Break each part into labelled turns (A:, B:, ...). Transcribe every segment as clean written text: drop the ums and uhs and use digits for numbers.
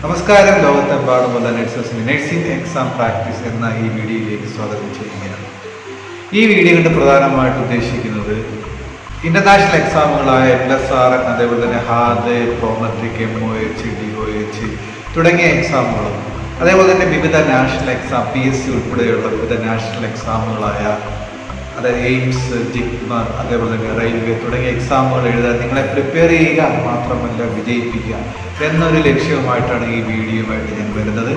A: നമസ്കാരം. ലോകത്തെമ്പാടുമുള്ള നഴ്സസിന് nursing exam practice എന്ന ഈ വീഡിയോയിലേക്ക് സ്വാഗതം ചെയ്യുകയാണ്. ഈ വീഡിയോ കൊണ്ട് പ്രധാനമായിട്ട് ഉദ്ദേശിക്കുന്നത് ഇന്റർനാഷണൽ എക്സാമുകളായ LSR, അതേപോലെ തന്നെ ഹാദ്, പ്രോമെട്രിക്, MOH, DOH തുടങ്ങിയ എക്സാമുകളും, അതേപോലെ തന്നെ വിവിധ നാഷണൽ എക്സാം PSC ഉൾപ്പെടെയുള്ള വിവിധ നാഷണൽ എക്സാമുകളായ അതായത് എയിംസ്, ജിഗ്മർ, അതേപോലെ തന്നെ റെയിൽവേ തുടങ്ങിയ എക്സാമുകൾ എഴുതാൻ നിങ്ങളെ പ്രിപ്പയർ ചെയ്യുക മാത്രമല്ല വിജയിപ്പിക്കുക എന്നൊരു ലക്ഷ്യവുമായിട്ടാണ് ഈ വീഡിയോയുമായിട്ട് ഞാൻ വരുന്നത്.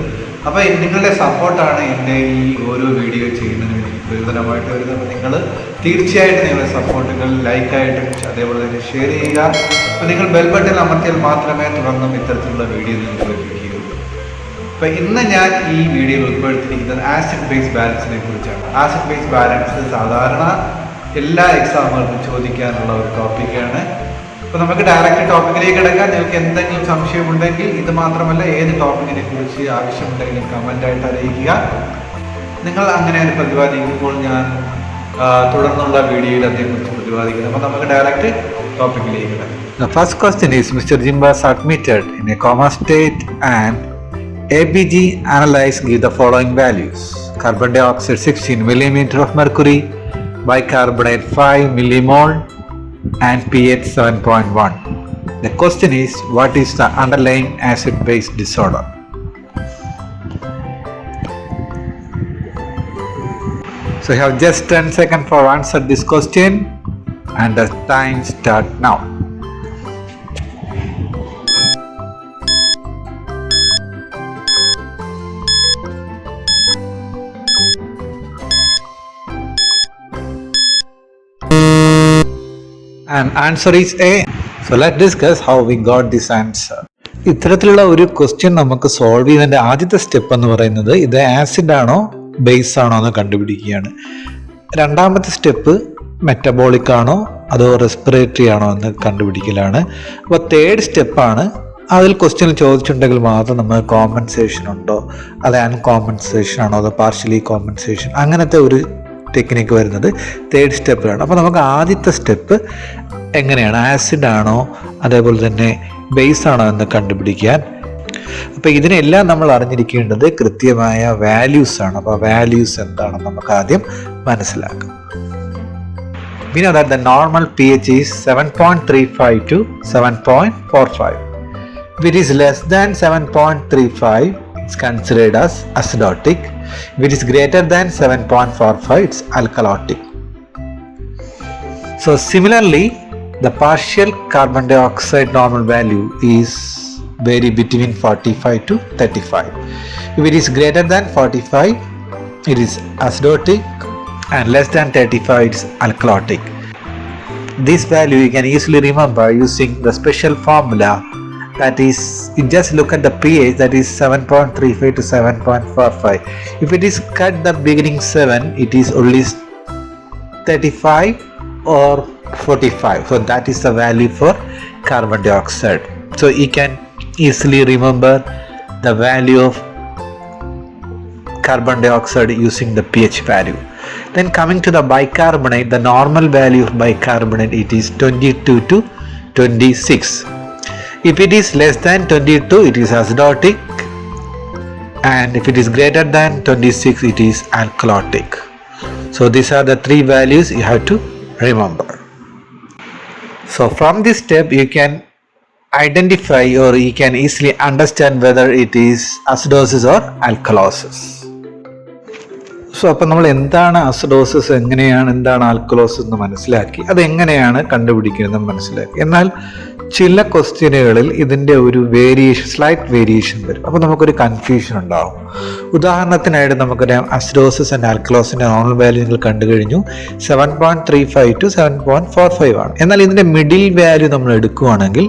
A: അപ്പോൾ നിങ്ങളുടെ സപ്പോർട്ടാണ് എൻ്റെ ഈ ഓരോ വീഡിയോ ചെയ്യുന്നതിന് എനിക്ക് പ്രയോജനമായിട്ട് വരുന്നത്. അപ്പോൾ നിങ്ങൾ തീർച്ചയായിട്ടും നിങ്ങളുടെ സപ്പോർട്ടുകൾ ലൈക്കായിട്ടും അതേപോലെ തന്നെ ഷെയർ ചെയ്യുക. അപ്പോൾ നിങ്ങൾ ബെൽ ബട്ടൺ അമർത്തിയാൽ മാത്രമേ തുടർന്നും ഇത്തരത്തിലുള്ള വീഡിയോ നിങ്ങൾക്ക് ലഭിക്കുകയുള്ളൂ. അപ്പോൾ ഇന്ന് ഞാൻ ഈ വീഡിയോയിൽ ഉൾപ്പെടുത്തിയിരിക്കുന്നത് ആസിഡ് ബേസ് ബാലൻസിനെ കുറിച്ചാണ്. ആസിഡ് ബേസ് ബാലൻസ് സാധാരണ എല്ലാ എക്സാമുകൾക്കും ചോദിക്കാനുള്ള ഒരു ടോപ്പിക്കാണ്. അപ്പോൾ നമുക്ക് ഡയറക്റ്റ് ടോപ്പിക്കിലേക്ക് കിടക്കാം. നിങ്ങൾക്ക് എന്തെങ്കിലും സംശയമുണ്ടെങ്കിൽ, ഇത് മാത്രമല്ല ഏത് ടോപ്പിക്കിനെ കുറിച്ച് ആവശ്യമുണ്ടെങ്കിലും കമൻ്റായിട്ട് അറിയിക്കുക. നിങ്ങൾ അങ്ങനെ പ്രതിപാദിക്കുമ്പോൾ ഞാൻ തുടർന്നുള്ള വീഡിയോയിൽ അതേക്കുറിച്ച് പ്രതിപാദിക്കുന്നത്. അപ്പോൾ നമുക്ക് ഡയറക്റ്റ് ടോപ്പിക്കിലേക്ക് കിടക്കാം. The first question is, Mr. Jimba is admitted in a coma state and ABG analyze give the following values: carbon dioxide 16 millimeter of mercury, bicarbonate 5 millimole and pH 7.1. The question is, what is the underlying acid base disorder? So you have just 10 seconds for answer this question and the time start now. And answer is A. So let's discuss how we got this answer. ഇത്തരത്തിലുള്ള ഒരു question നമുക്ക് solve ചെയ്യുന്നതിൻ്റെ ആദ്യത്തെ step എന്ന് പറയുന്നത് ഇത് acid ആണോ base ആണോ എന്ന് കണ്ടുപിടിക്കുകയാണ്. രണ്ടാമത്തെ സ്റ്റെപ്പ് മെറ്റബോളിക് ആണോ അതോ റെസ്പിറേറ്ററി ആണോ എന്ന് കണ്ടുപിടിക്കലാണ്. അപ്പോൾ തേർഡ് സ്റ്റെപ്പാണ് അതിൽ ക്വസ്റ്റ്യൻ ചോദിച്ചിട്ടുണ്ടെങ്കിൽ മാത്രം നമ്മൾ കോമ്പൻസേഷൻ ഉണ്ടോ, അത് അൺകോമ്പൻസേഷൻ ആണോ അതോ പാർഷ്യലി കോമ്പൻസേഷൻ, അങ്ങനത്തെ ഒരു ടെക്നിക്ക് വരുന്നത് തേർഡ് സ്റ്റെപ്പിലാണ്. അപ്പോൾ നമുക്ക് ആദ്യത്തെ സ്റ്റെപ്പ് എങ്ങനെയാണ് ആസിഡ് ആണോ അതേപോലെ തന്നെ ബേസ് ആണോ എന്ന് കണ്ടുപിടിക്കാൻ. അപ്പോൾ ഇതിനെല്ലാം നമ്മൾ അറിഞ്ഞിരിക്കേണ്ടത് കൃത്യമായ വാല്യൂസ് ആണ്. അപ്പോൾ വാല്യൂസ് എന്താണെന്ന് നമുക്ക് ആദ്യം മനസ്സിലാക്കാം. We know that the normal pH is 7.35 to 7.45. If it is less than 7.35, it's considered as acidotic. If it is greater than 7.45, it's alkalotic. So similarly, the partial carbon dioxide normal value is vary between 45 to 35. If it is greater than 45, it is acidotic, and less than 35, it is alkalotic. This value you can easily remember using the special formula. That is, you just look at the pH, that is 7.35 to 7.45. If it is cut the beginning 7, it is only 35 or 45. So that is the value for carbon dioxide. So you can easily remember the value of carbon dioxide using the pH value. Then coming to the bicarbonate, the normal value of bicarbonate, it is 22 to 26. If it is less than 22, it is acidotic, and if it is greater than 26, it is alkalotic. So these are the three values you have to remember. So from this step you can identify or you can easily understand whether it is acidosis or alkalosis. So അപ്പോൾ നമ്മൾ എന്താണ് acidosis, എന്താണ് alkalosis എന്ന് മനസ്സിലാക്കി, അതെങ്ങനെയാണ് കണ്ടുപിടിക്കുന്നത് മനസ്സിലാക്കി. എന്നാൽ ചില ക്വസ്റ്റ്യനുകളിൽ ഇതിൻ്റെ ഒരു സ്ലൈറ്റ് വേരിയേഷൻ വരും. അപ്പോൾ നമുക്കൊരു കൺഫ്യൂഷൻ ഉണ്ടാവും. ഉദാഹരണത്തിനായിട്ട് നമുക്കറിയാം അസിഡോസിസ് ആൻഡ് ആൽക്കലോസിൻ്റെ നോർമൽ വാല്യൂ നിങ്ങൾ കണ്ടു കഴിഞ്ഞു 7.35 to 7.45 ആണ്. എന്നാൽ ഇതിൻ്റെ മിഡിൽ വാല്യൂ നമ്മൾ എടുക്കുകയാണെങ്കിൽ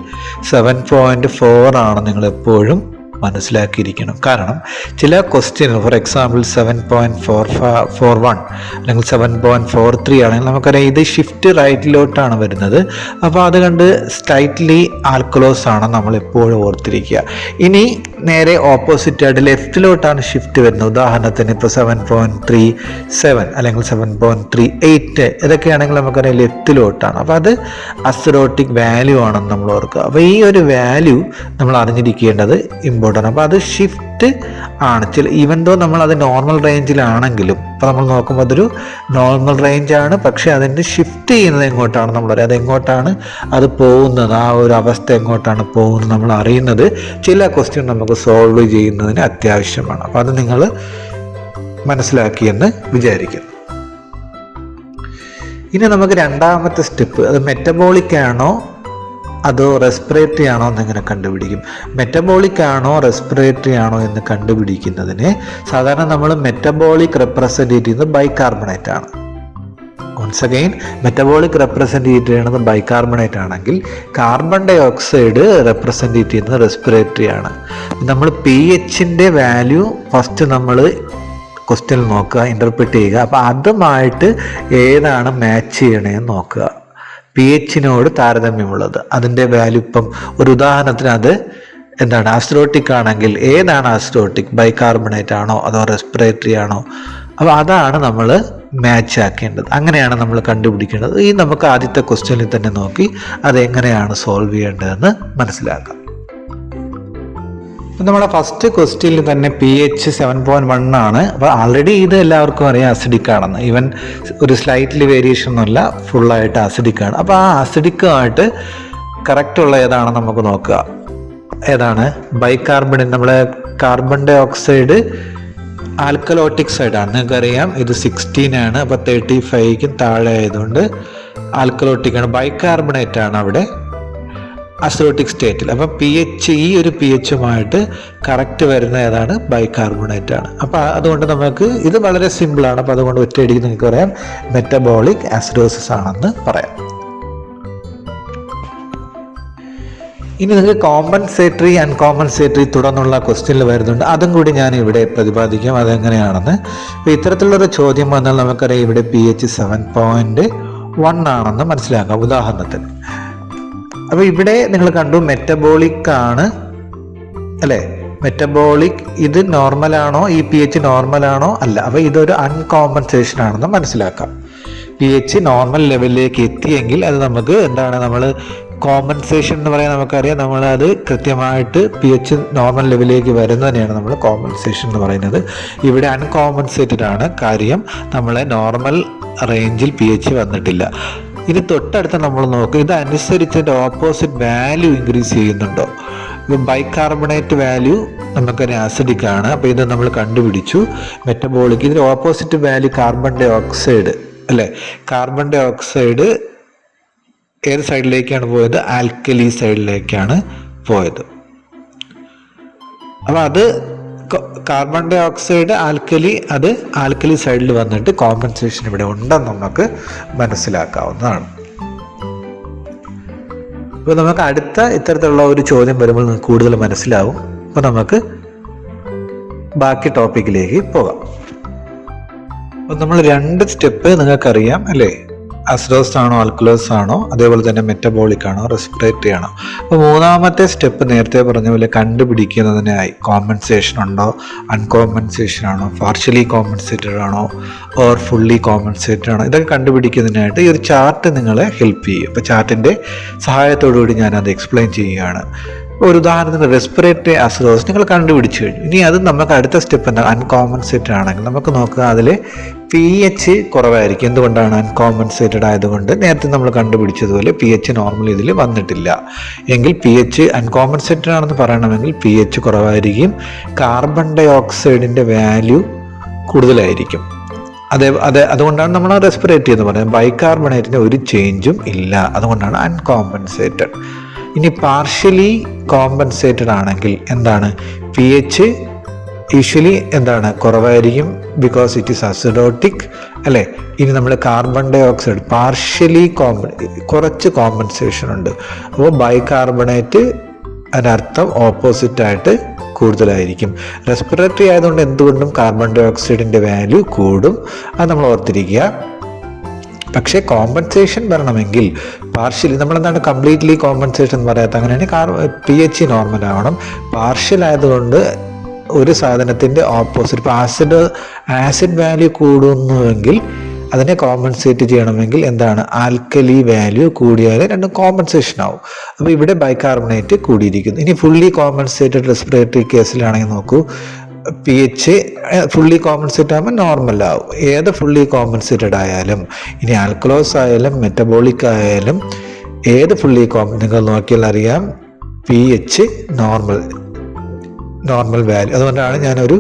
A: 7.4 ആണ് നിങ്ങൾ എപ്പോഴും മനസ്സിലാക്കിയിരിക്കണം. കാരണം ചില ക്വസ്റ്റ്യൻ ഫോർ എക്സാമ്പിൾ 7.41 അല്ലെങ്കിൽ 7.43 ആണെങ്കിൽ നമുക്കറിയാം ഇത് ഷിഫ്റ്റ് റൈറ്റിലോട്ടാണ് വരുന്നത്. അപ്പോൾ അത് കണ്ട് സ്ലൈറ്റ്ലി ആൽക്കലോസ് ആണ് നമ്മൾ എപ്പോഴും ഓർത്തിരിക്കുക. ഇനി നേരെ ഓപ്പോസിറ്റ് ആയിട്ട് ലെഫ്റ്റിലോട്ടാണ് ഷിഫ്റ്റ് വരുന്നത്. ഉദാഹരണത്തിന് ഇപ്പോൾ 7.37 അല്ലെങ്കിൽ 7.38 ഇതൊക്കെയാണെങ്കിൽ നമുക്കറിയാം ലെഫ്റ്റിലോട്ടാണ്. അപ്പോൾ അത് അസിഡോട്ടിക് വാല്യൂ ആണെന്ന് നമ്മൾ ഓർക്കുക. അപ്പോൾ ഈ ഒരു വാല്യൂ നമ്മൾ അറിഞ്ഞിരിക്കേണ്ടത് ഇമ്പോർട്ടൻ്റ്. അപ്പോൾ അത് ഷിഫ്റ്റ് ആണ്. ഈവൻ ദോ നമ്മളത് നോർമൽ റേഞ്ചിലാണെങ്കിലും, ഇപ്പോൾ നമ്മൾ നോക്കുമ്പോൾ അതൊരു നോർമൽ റേഞ്ചാണ്, പക്ഷേ അതിൻ്റെ ഷിഫ്റ്റ് ചെയ്യുന്നത് എങ്ങോട്ടാണ് നമ്മളറിയാം. അത് എങ്ങോട്ടാണ് അത് പോകുന്നത്, ആ ഒരു അവസ്ഥ എങ്ങോട്ടാണ് പോകുന്നത് നമ്മൾ അറിയുന്നത് ചില ക്വസ്റ്റ്യൻ നമുക്ക് സോൾവ് ചെയ്യുന്നതിന് അത്യാവശ്യമാണ്. അപ്പോൾ അത് നിങ്ങൾ മനസ്സിലാക്കിയെന്ന് വിചാരിക്കുന്നു. ഇനി നമുക്ക് രണ്ടാമത്തെ സ്റ്റെപ്പ്, അത് മെറ്റബോളിക് ആണോ അതോ റെസ്പിറേറ്ററി ആണോ എന്നിങ്ങനെ കണ്ടുപിടിക്കും. മെറ്റബോളിക് ആണോ റെസ്പിറേറ്ററി ആണോ എന്ന് കണ്ടുപിടിക്കുന്നതിന് സാധാരണ നമ്മൾ മെറ്റബോളിക് റെപ്രസെൻറ്റ് ചെയ്യുന്നത് ബൈകാർബണേറ്റ് ആണ്. വൺസ് അഗെയിൻ മെറ്റബോളിക് റെപ്രസെൻറ്റ് ചെയ്യുന്നത് ബൈകാർബണേറ്റ് ആണെങ്കിൽ കാർബൺ ഡൈ ഓക്സൈഡ് റെപ്രസെൻറ്റ് ചെയ്യുന്നത് റെസ്പിറേറ്ററി ആണ്. നമ്മൾ pHൻ്റെ വാല്യൂ ഫസ്റ്റ് നമ്മൾ ക്വസ്റ്റ്യൻ നോക്കുക, ഇൻ്റർപ്രിറ്റ് ചെയ്യുക. അപ്പോൾ അതുമായിട്ട് ഏതാണ് മാച്ച് ചെയ്യണേന്ന് നോക്കുക. pHനോട് താരതമ്യമുള്ളത് അതിൻ്റെ വാല്യൂ. ഇപ്പം ഒരു ഉദാഹരണത്തിന് അത് എന്താണ് ആസിഡോട്ടിക് ആണെങ്കിൽ ഏതാണ് ആസിഡോട്ടിക്, ബൈകാർബണേറ്റ് ആണോ അതോ റെസ്പിറേറ്ററി ആണോ? അപ്പോൾ അതാണ് നമ്മൾ മാച്ച് ആക്കേണ്ടത്. അങ്ങനെയാണ് നമ്മൾ കണ്ടുപിടിക്കേണ്ടത്. ഈ നമുക്ക് ആദ്യത്തെ ക്വസ്റ്റ്യനിൽ തന്നെ നോക്കി അതെങ്ങനെയാണ് സോൾവ് ചെയ്യേണ്ടതെന്ന് മനസ്സിലാക്കാം. അപ്പോൾ നമ്മുടെ ഫസ്റ്റ് ക്വസ്റ്റ്യനിൽ തന്നെ pH 7.1 ആണ്. അപ്പോൾ ആൾറെഡി ഇത് എല്ലാവർക്കും അറിയാം അസിഡിക് ആണെന്ന്. ഈവൻ ഒരു സ്ലൈറ്റ്ലി വേരിയേഷൻ ഒന്നുമില്ല, ഫുള്ളായിട്ട് അസിഡിക് ആണ്. അപ്പോൾ ആ അസിഡിക്കുമായിട്ട് കറക്റ്റുള്ള ഏതാണെന്ന് നമുക്ക് നോക്കുക. ഏതാണ്? ബൈകാർബണേറ്റ്. നമ്മളെ കാർബൺ ഡൈ ഓക്സൈഡ് ആൽക്കലോട്ടിക് സൈഡാണ്. നിങ്ങൾക്കറിയാം ഇത് 16 ആണ്. അപ്പോൾ 35ക്കും താഴെ ആയതുകൊണ്ട് ആൽക്കലോട്ടിക് ആണ്. ബൈകാർബണേറ്റ് ആണ് അവിടെ അസിഡോട്ടിക് സ്റ്റേറ്റിൽ. അപ്പം pH ഈ ഒരു pHുമായിട്ട് കറക്റ്റ് വരുന്ന ഏതാണ്? ബൈകാർബണേറ്റ് ആണ്. അപ്പോൾ അതുകൊണ്ട് നമുക്ക് ഇത് വളരെ സിമ്പിളാണ്. അപ്പോൾ അതുകൊണ്ട് ഒറ്റയടിക്ക് നിങ്ങൾക്ക് പറയാം മെറ്റബോളിക് ആസിഡോസിസ് ആണെന്ന് പറയാം. ഇനി നിങ്ങൾക്ക് കോമ്പൻസേറ്ററി അൺകോമ്പൻസേറ്ററി തുടർന്നുള്ള ക്വസ്റ്റ്യനിൽ വരുന്നുണ്ട്. അതും കൂടി ഞാൻ ഇവിടെ പ്രതിപാദിക്കാം അതെങ്ങനെയാണെന്ന്. അപ്പോൾ ഇത്തരത്തിലുള്ളൊരു ചോദ്യം വന്നാൽ നമുക്കറിയാം ഇവിടെ pH 7.1 ആണെന്ന് മനസ്സിലാക്കാം. ഉദാഹരണത്തിന് അപ്പോൾ ഇവിടെ നിങ്ങൾ കണ്ടു മെറ്റബോളിക് ആണ് അല്ലേ? മെറ്റബോളിക് ഇത് നോർമലാണോ? ഈ pH നോർമലാണോ? അല്ല. അപ്പോൾ ഇതൊരു അൺകോമ്പൻസേഷൻ ആണെന്ന് മനസ്സിലാക്കാം. pH നോർമൽ ലെവലിലേക്ക് എത്തിയെങ്കിൽ അത് നമുക്ക് എന്താണ്, നമ്മൾ കോമ്പൻസേഷൻ എന്ന് പറയാൻ നമുക്കറിയാം. നമ്മളത് കൃത്യമായിട്ട് pH നോർമൽ ലെവലിലേക്ക് വരുന്നതിനെയാണ് നമ്മൾ കോമ്പൻസേഷൻ എന്ന് പറയുന്നത്. ഇവിടെ അൺകോമ്പൻസേറ്റഡ് ആണ്. കാര്യം നമ്മളെ നോർമൽ റേഞ്ചിൽ pH വന്നിട്ടില്ല. ഇനി തൊട്ടടുത്ത് നമ്മൾ നോക്കും ഇതനുസരിച്ച് ഓപ്പോസിറ്റ് വാല്യൂ ഇൻക്രീസ് ചെയ്യുന്നുണ്ടോ. ഇപ്പം ബൈകാർബണേറ്റ് വാല്യൂ നമുക്കൊരു ആസിഡിക് ആണ്. അപ്പോൾ ഇത് നമ്മൾ കണ്ടുപിടിച്ചു മെറ്റബോളിക്. ഇതിന് opposite value carbon dioxide അല്ലേ? കാർബൺ ഡൈ ഓക്സൈഡ് ഏത് സൈഡിലേക്കാണ് പോയത്? ആൽക്കലി സൈഡിലേക്കാണ് പോയത്. അപ്പോൾ അത് കാർബൺ ഡൈ ഓക്സൈഡ് ആൽക്കലി, അത് ആൽക്കലി സൈഡിൽ വന്നിട്ട് കോമ്പൻസേഷൻ ഇവിടെ ഉണ്ടെന്ന് നമുക്ക് മനസ്സിലാക്കാവുന്നതാണ്. അപ്പോൾ നമുക്ക് അടുത്ത ഇത്തരത്തിലുള്ള ഒരു ചോദ്യം വരുമ്പോൾ നിങ്ങൾക്ക് കൂടുതൽ മനസ്സിലാവും. അപ്പോൾ നമുക്ക് ബാക്കി ടോപ്പിക്കിലേക്ക് പോകാം. അപ്പോൾ നമ്മൾ 2 സ്റ്റെപ്പ് നിങ്ങൾക്കറിയാം അല്ലേ? അസിഡോസ് ആണോ ആൽക്കലോസ് ആണോ, അതേപോലെ തന്നെ മെറ്റബോളിക് ആണോ റെസ്പിറേറ്ററി ആണോ. അപ്പോൾ മൂന്നാമത്തെ സ്റ്റെപ്പ് നേരത്തെ പറഞ്ഞ പോലെ കണ്ടുപിടിക്കുന്നതിനായി കോമ്പൻസേഷൻ ഉണ്ടോ, അൺകോമ്പൻസേഷൻ ആണോ, പാർഷ്യലി കോമ്പൻസേറ്റഡ് ആണോ ഓർ ഫുള്ളി കോമ്പൻസേറ്റഡ് ആണോ, ഇതൊക്കെ കണ്ടുപിടിക്കുന്നതിനായിട്ട് ഈ ഒരു ചാർട്ട് നിങ്ങളെ ഹെൽപ്പ് ചെയ്യും. അപ്പോൾ ചാർട്ടിൻ്റെ സഹായത്തോടു കൂടി ഞാനത് എക്സ്പ്ലെയിൻ ചെയ്യുകയാണ്. ഒരു ഉദാഹരണത്തിന് റെസ്പിറേറ്ററി അസിഡോസ് നിങ്ങൾ കണ്ടുപിടിച്ചു കഴിഞ്ഞു. ഇനി അത് നമുക്ക് അടുത്ത സ്റ്റെപ്പ് എന്താ? അൺകോമ്പൻസേറ്റഡ് ആണെങ്കിൽ നമുക്ക് നോക്കുക അതിൽ pH കുറവായിരിക്കും. എന്തുകൊണ്ടാണ്? അൺകോമ്പൻസേറ്റഡ് ആയതുകൊണ്ട്. നേരത്തെ നമ്മൾ കണ്ടുപിടിച്ചതുപോലെ pH നോർമൽ ഇതിൽ വന്നിട്ടില്ല എങ്കിൽ pH അൺകോമ്പൻസേറ്റഡ് ആണെന്ന് പറയണമെങ്കിൽ pH കുറവായിരിക്കും. കാർബൺ ഡൈ ഓക്സൈഡിൻ്റെ വാല്യൂ കൂടുതലായിരിക്കും. അതുകൊണ്ടാണ് നമ്മൾ റെസ്പിറേറ്ററി എന്ന് പറയുന്നത്. ബൈകാർബണേറ്റിന് ഒരു ചേഞ്ചും ഇല്ല, അതുകൊണ്ടാണ് അൺകോമ്പൻസേറ്റഡ്. ഇനി പാർഷ്യലി കോമ്പൻസേറ്റഡ് ആണെങ്കിൽ എന്താണ്? pH യൂഷ്വലി എന്താണ്? കുറവായിരിക്കും, ബിക്കോസ് ഇറ്റ് ഈസ് അസിഡോട്ടിക് അല്ലേ? ഇനി നമ്മൾ കാർബൺ ഡൈ ഓക്സൈഡ് പാർഷ്യലി കുറച്ച് കോമ്പൻസേഷൻ ഉണ്ട്. അപ്പോൾ ബൈകാർബണേറ്റ് അതിനർത്ഥം ഓപ്പോസിറ്റായിട്ട് കൂടുതലായിരിക്കും. റെസ്പിറേറ്ററി ആയതുകൊണ്ട് എന്തുകൊണ്ടും കാർബൺ ഡൈ ഓക്സൈഡിൻ്റെ വാല്യൂ കൂടും. അത് നമ്മൾ ഓർത്തിരിക്കുക.
B: പക്ഷേ കോമ്പൻസേഷൻ വരണമെങ്കിൽ പാർഷ്യലി നമ്മളെന്താണ് കംപ്ലീറ്റ്ലി കോമ്പൻസേഷൻ പറയാത്ത, അങ്ങനെയാണെങ്കിൽ pH നോർമൽ ആവണം. പാർഷ്യൽ ആയതുകൊണ്ട് ഒരു സാധനത്തിൻ്റെ ഓപ്പോസിറ്റ്, ഇപ്പോൾ ആസിഡ് വാല്യൂ കൂടുന്നുവെങ്കിൽ അതിനെ കോമ്പൻസേറ്റ് ചെയ്യണമെങ്കിൽ എന്താണ്, ആൽക്കലി വാല്യൂ കൂടിയാലേ രണ്ടും കോമ്പൻസേഷൻ ആവും. അപ്പോൾ ഇവിടെ ബൈകാർബണേറ്റ് കൂടിയിരിക്കുന്നു. ഇനി ഫുള്ളി കോമ്പൻസേറ്റഡ് റെസ്പിറേറ്ററി കേസിലാണെങ്കിൽ നോക്കൂ, pH ഫുള്ളി കോമ്പൻസേറ്റ് ആകുമ്പോൾ നോർമൽ ആവും. ഏത് ഫുള്ളി കോമ്പൻസേറ്റഡ് ആയാലും, ഇനി ആൽക്കലോസ് ആയാലും മെറ്റബോളിക് ആയാലും, ഏത് ഫുള്ളി നിങ്ങൾ നോക്കിയാൽ അറിയാം pH നോർമൽ വാല്യൂ. അതുകൊണ്ടാണ് ഞാനൊരു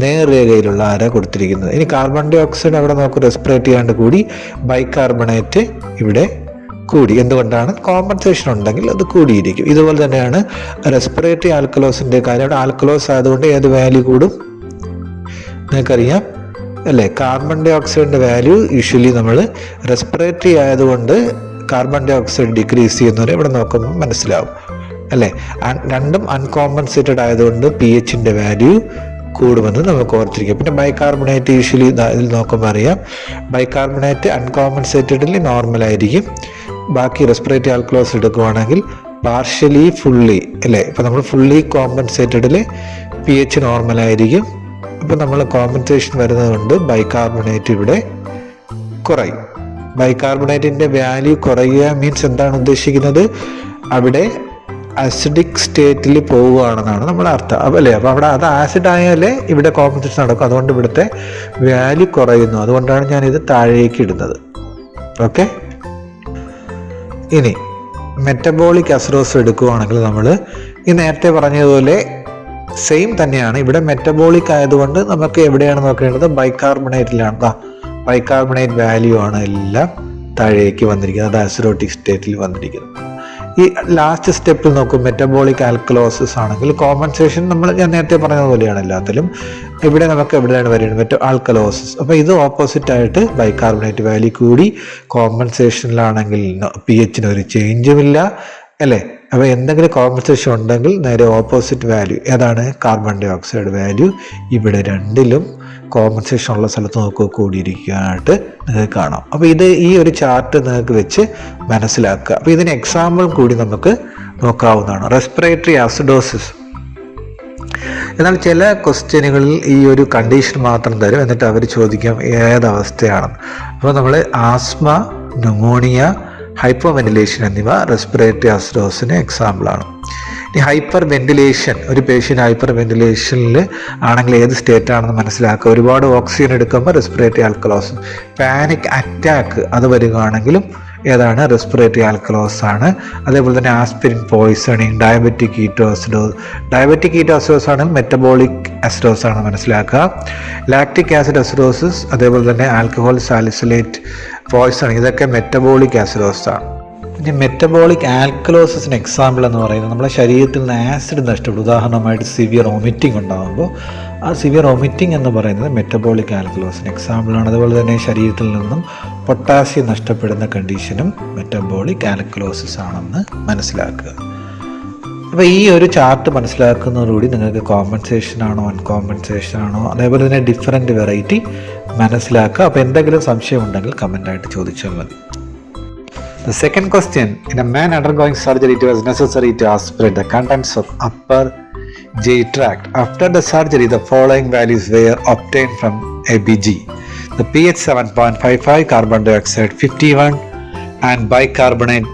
B: നേർരേഖയിലുള്ള ആര കൊടുത്തിരിക്കുന്നത്. ഇനി കാർബൺ ഡൈ ഓക്സൈഡ് അവിടെ നമുക്ക് റെസ്പിറേറ്റ് ചെയ്യാണ്ട് കൂടി, ബൈകാർബണേറ്റ് ഇവിടെ കൂടി. എന്തുകൊണ്ടാണ്, കോമ്പൻസേഷൻ ഉണ്ടെങ്കിൽ അത് കൂടിയിരിക്കും. ഇതുപോലെ തന്നെയാണ് റെസ്പിറേറ്ററി ആൽക്കലോസിൻ്റെ കാര്യം. അവിടെ ആൽക്കലോസ് ആയതുകൊണ്ട് ഏത് വാല്യൂ കൂടും നിങ്ങൾക്കറിയാം അല്ലേ. കാർബൺ ഡൈ ഓക്സൈഡിൻ്റെ വാല്യൂ യൂഷ്വലി നമ്മൾ റെസ്പിറേറ്ററി ആയതുകൊണ്ട് കാർബൺ ഡൈ ഓക്സൈഡ് ഡിക്രീസ് ചെയ്യുന്നവരെ ഇവിടെ നോക്കുമ്പോൾ മനസ്സിലാവും അല്ലേ. രണ്ടും അൺകോമ്പൻസേറ്റഡ് ആയതുകൊണ്ട് pHൻ്റെ വാല്യൂ കൂടുമെന്ന് നമുക്ക് ഓർത്തിരിക്കാം. പിന്നെ ബൈകാർബണേറ്റ് യൂഷ്വലി ഇതിൽ നോക്കുമ്പോൾ അറിയാം, ബൈകാർബണേറ്റ് അൺകോമ്പൻസേറ്റഡിൽ നോർമൽ ആയിരിക്കും. ബാക്കി റെസ്പിറേറ്ററി ആൽക്കലോസ് എടുക്കുകയാണെങ്കിൽ പാർഷ്യലി ഫുള്ളി അല്ലേ. ഇപ്പോൾ നമ്മൾ ഫുള്ളി കോമ്പൻസേറ്റഡിൽ pH നോർമൽ ആയിരിക്കും. ഇപ്പോൾ നമ്മൾ കോമ്പൻസേഷൻ വരുന്നതുകൊണ്ട് ബൈകാർബണേറ്റ് ഇവിടെ കുറയും. ബൈകാർബണേറ്റിൻ്റെ വാല്യൂ കുറയുക മീൻസ് എന്താണ് ഉദ്ദേശിക്കുന്നത്, അവിടെ അസിഡിക് സ്റ്റേറ്റിൽ പോവുകയാണെന്നാണ് നമ്മുടെ അർത്ഥം അല്ലേ. അപ്പോൾ അവിടെ അത് ആസിഡ് ആയാലേ ഇവിടെ കോമ്പൻസേഷൻ നടക്കും. അതുകൊണ്ട് ഇവിടുത്തെ വാല്യൂ കുറയുന്നു. അതുകൊണ്ടാണ് ഞാനിത് താഴേക്ക് ഇടുന്നത്. ഓക്കെ. ഇനി മെറ്റബോളിക് അസിഡോസ് എടുക്കുകയാണെങ്കിൽ നമ്മൾ ഈ നേരത്തെ പറഞ്ഞതുപോലെ സെയിം തന്നെയാണ്. ഇവിടെ മെറ്റബോളിക് ആയതുകൊണ്ട് നമുക്ക് എവിടെയാണ് നോക്കേണ്ടത്, ബൈകാർബണേറ്റിലാണ്. ബൈകാർബണേറ്റ് വാല്യൂ ആണ് എല്ലാം താഴേക്ക് വന്നിരിക്കുന്നത്, അത് അസിഡോട്ടിക് സ്റ്റേറ്റിൽ വന്നിരിക്കുന്നത്. ഈ ലാസ്റ്റ് സ്റ്റെപ്പിൽ നോക്കും, മെറ്റബോളിക് ആൽക്കലോസിസ് ആണെങ്കിൽ കോമ്പൻസേഷൻ ഞാൻ നേരത്തെ പറഞ്ഞതുപോലെയാണ് എല്ലാത്തിലും. ഇവിടെ നമുക്ക് എവിടെയാണ് വരുന്നത്, ആൽക്കലോസിസ്. അപ്പോൾ ഇത് ഓപ്പോസിറ്റ് ആയിട്ട് ബൈകാർബണേറ്റ് വാല്യൂ കൂടി, കോമ്പൻസേഷനിലാണെങ്കിൽ pHന് ഒരു ചേഞ്ചുമില്ല അല്ലേ. അപ്പോൾ എന്തെങ്കിലും കോമ്പൻസേഷൻ ഉണ്ടെങ്കിൽ നേരെ ഓപ്പോസിറ്റ് വാല്യൂ ഏതാണ്, കാർബൺ ഡൈ ഓക്സൈഡ് വാല്യൂ. ഇവിടെ രണ്ടിലും കോമ്പൻസേഷൻ ഉള്ള സ്ഥലത്ത് നോക്കുക കൂടിയിരിക്കാനായിട്ട് നിങ്ങൾക്ക് കാണാം. അപ്പോൾ ഈ ഒരു ചാർട്ട് നിങ്ങൾക്ക് വെച്ച് മനസ്സിലാക്കുക. അപ്പോൾ ഇതിന് എക്സാമ്പിൾ കൂടി നമുക്ക് നോക്കാവുന്നതാണ്, റെസ്പിറേറ്ററി ആസിഡോസിസ്. എന്നാൽ ചില ക്വസ്റ്റ്യനുകളിൽ ഈ ഒരു കണ്ടീഷൻ മാത്രം തരും, എന്നിട്ട് അവർ ചോദിക്കാം ഏതവസ്ഥയാണെന്ന്. അപ്പോൾ നമ്മൾ ആസ്മ, ന്യൂമോണിയ, ഹൈപ്പർ വെന്റിലേഷൻ എന്നിവ റെസ്പിറേറ്ററി ആസിഡോസിന് എക്സാമ്പിളാണ്. ഈ ഹൈപ്പർ വെന്റിലേഷൻ, ഒരു പേഷ്യൻ്റ് ഹൈപ്പർ വെന്റിലേഷനിൽ ആണെങ്കിൽ ഏത് സ്റ്റേറ്റ് ആണെന്ന് മനസ്സിലാക്കുക. ഒരുപാട് ഓക്സിജൻ എടുക്കുമ്പോൾ റെസ്പിറേറ്ററി ആൽക്കലോസ്. പാനിക് അറ്റാക്ക് അത് വരികയാണെങ്കിലും ഏതാണ്, റെസ്പിറേറ്ററി ആൽക്കലോസ് ആണ്. അതേപോലെ തന്നെ ആസ്പിരിൻ പോയിസണിങ്, ഡയബറ്റിക് കീറ്റോസിഡോസ് ആണെങ്കിൽ മെറ്റബോളിക് അസിഡോസ് ആണ് മനസ്സിലാക്കുക. ലാക്റ്റിക് ആസിഡ് അസിഡോസിസ്, അതേപോലെ തന്നെ ആൽക്കഹോൾ സാലിസൈലേറ്റ് പോയിസണിങ്, ഇതൊക്കെ മെറ്റബോളിക് അസിഡോസ് ആണ്. ഇനി മെറ്റബോളിക് ആൽക്കലോസിന് എക്സാമ്പിൾ എന്ന് പറയുന്നത് നമ്മുടെ ശരീരത്തിൽ നിന്ന് ആസിഡ് നഷ്ടപ്പെടും. ഉദാഹരണമായിട്ട് സിവിയർ വോമിറ്റിംഗ് ഉണ്ടാകുമ്പോൾ ആ സിവിയർ വോമിറ്റിംഗ് എന്ന് പറയുന്നത് മെറ്റബോളിക് ആൽക്കലോസിന് എക്സാമ്പിളാണ്. അതുപോലെ തന്നെ ശരീരത്തിൽ നിന്നും പൊട്ടാസ്യം നഷ്ടപ്പെടുന്ന കണ്ടീഷനും മെറ്റബോളിക് ആൽക്കലോസിസ് ആണെന്ന് മനസ്സിലാക്കുക. അപ്പോൾ ഈ ഒരു ചാർട്ട് മനസ്സിലാക്കുന്നതോടുകൂടി നിങ്ങൾക്ക് കോമ്പൻസേഷൻ ആണോ അൺകോമ്പൻസേഷൻ ആണോ, അതേപോലെ തന്നെ ഡിഫറെൻറ്റ് വെറൈറ്റി മനസ്സിലാക്കുക. അപ്പോൾ എന്തെങ്കിലും സംശയം ഉണ്ടെങ്കിൽ കമൻ്റായിട്ട് ചോദിച്ചാൽ മതി. The second question, in a man undergoing surgery, it was necessary to aspirate the contents of upper GI tract. After the surgery, the following values were obtained from ABG. The pH 7.55, carbon dioxide 51, and bicarbonate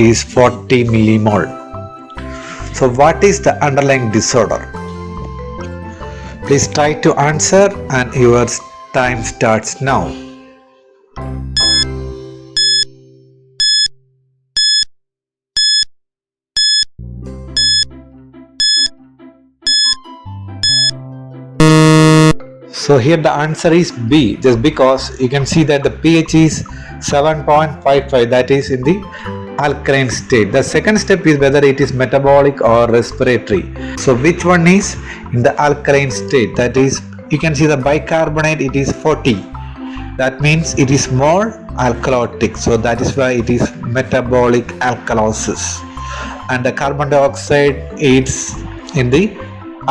B: is 40 millimole. So what is the underlying disorder? Please try to answer, and your time starts now. So here the answer is B, just because you can see that the pH is 7.55, that is in the alkaline state. The second step is whether it is metabolic or respiratory. So which one is in the alkaline state? That is, you can see the bicarbonate, it is 40. That means it is more alkalotic. So that is why it is metabolic alkalosis. And the carbon dioxide is in the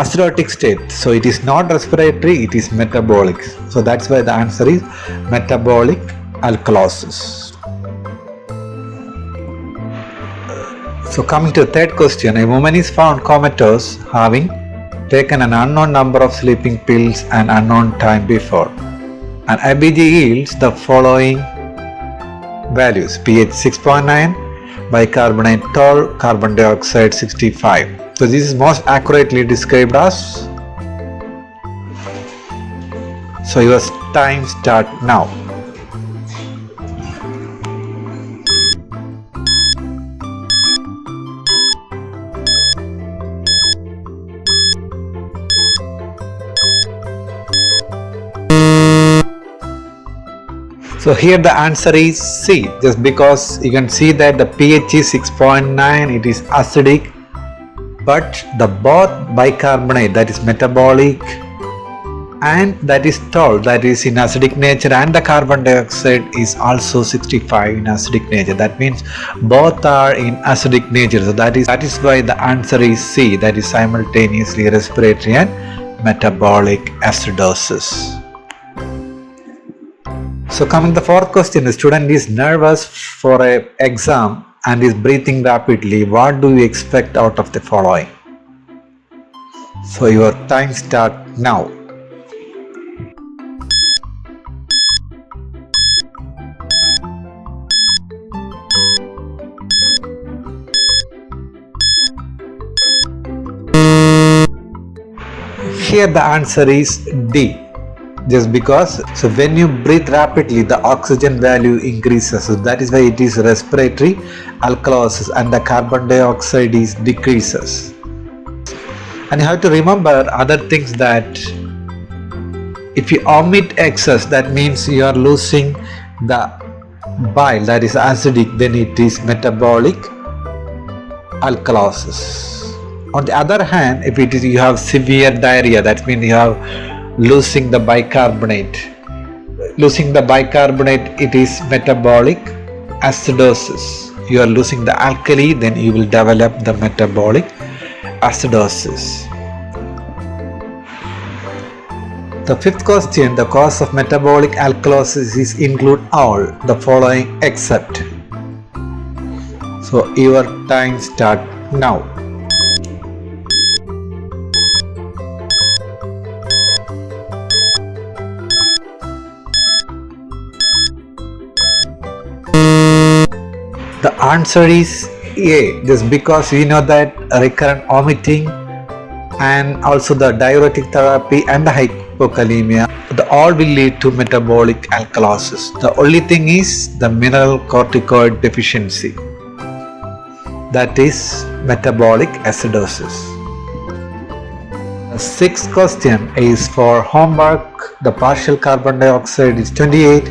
B: acidotic state. So it is not respiratory, it is metabolic. So that's why the answer is metabolic alkalosis. So coming to the third question, a woman is found comatose having taken an unknown number of sleeping pills an unknown time before. And ABG yields the following values: pH 6.9, bicarbonate 12, carbon dioxide 65. So this is most accurately described as. So your time start now. So here the answer is C, just because you can see that the pH is 6.9, it is acidic, but the both bicarbonate, that is metabolic, and that is tall, that is in acidic nature, and the carbon dioxide is also 65 in acidic nature. That means both are in acidic nature. So that is why the answer is C, that is simultaneously respiratory and metabolic acidosis. So coming to the fourth question, the student is nervous for an exam and is breathing rapidly. What do you expect out of the following? So your time start now. Here the answer is D, just because so when you breathe rapidly the oxygen value increases, so that is why it is respiratory alkalosis, and the carbon dioxide is decreases. And you have to remember other things, that if you omit excess, that means you are losing the bile, that is acidic, then it is metabolic alkalosis. On the other hand, if it is you have severe diarrhea, that means you have losing the bicarbonate. Losing the bicarbonate, it is metabolic acidosis. You are losing the alkali, then you will develop the metabolic acidosis. The fifth question, the cause of metabolic alkalosis is include all the following except. So your time start now. The answer is A, just because we know that recurrent vomiting and also the diuretic therapy and the hypokalemia, all will lead to metabolic alkalosis. The only thing is the mineral corticoid deficiency, that is metabolic acidosis. The sixth question is for homework. The partial carbon dioxide is 28.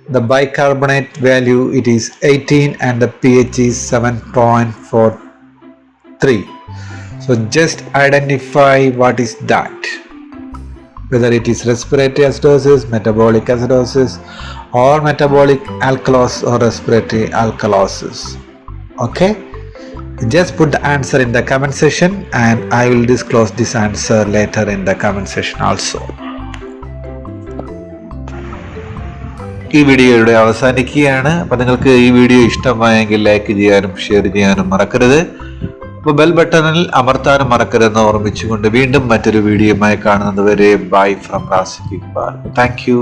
B: The bicarbonate value it is 18 and the pH is 7.43. So just identify what is that, whether it is respiratory acidosis, metabolic acidosis, or metabolic alkalosis or respiratory alkalosis. Okay, just put the answer in the comment section and I will disclose this answer later in the comment section also. ഈ video ഇവിടെ അവസാനിക്കുകയാണ്. അപ്പോൾ നിങ്ങൾക്ക് ഈ video ഇഷ്ടമായെങ്കിൽ like ചെയ്യാനും share ചെയ്യാനും മറക്കരുത്. അപ്പോൾ ബെൽ ബട്ടണിൽ അമർത്താനും മറക്കരുതെന്ന് ഓർമ്മിച്ചുകൊണ്ട് വീണ്ടും മറ്റൊരു വീഡിയോയുമായി കാണുന്നത് വരെ bye from Raziq Iqbal. Thank you.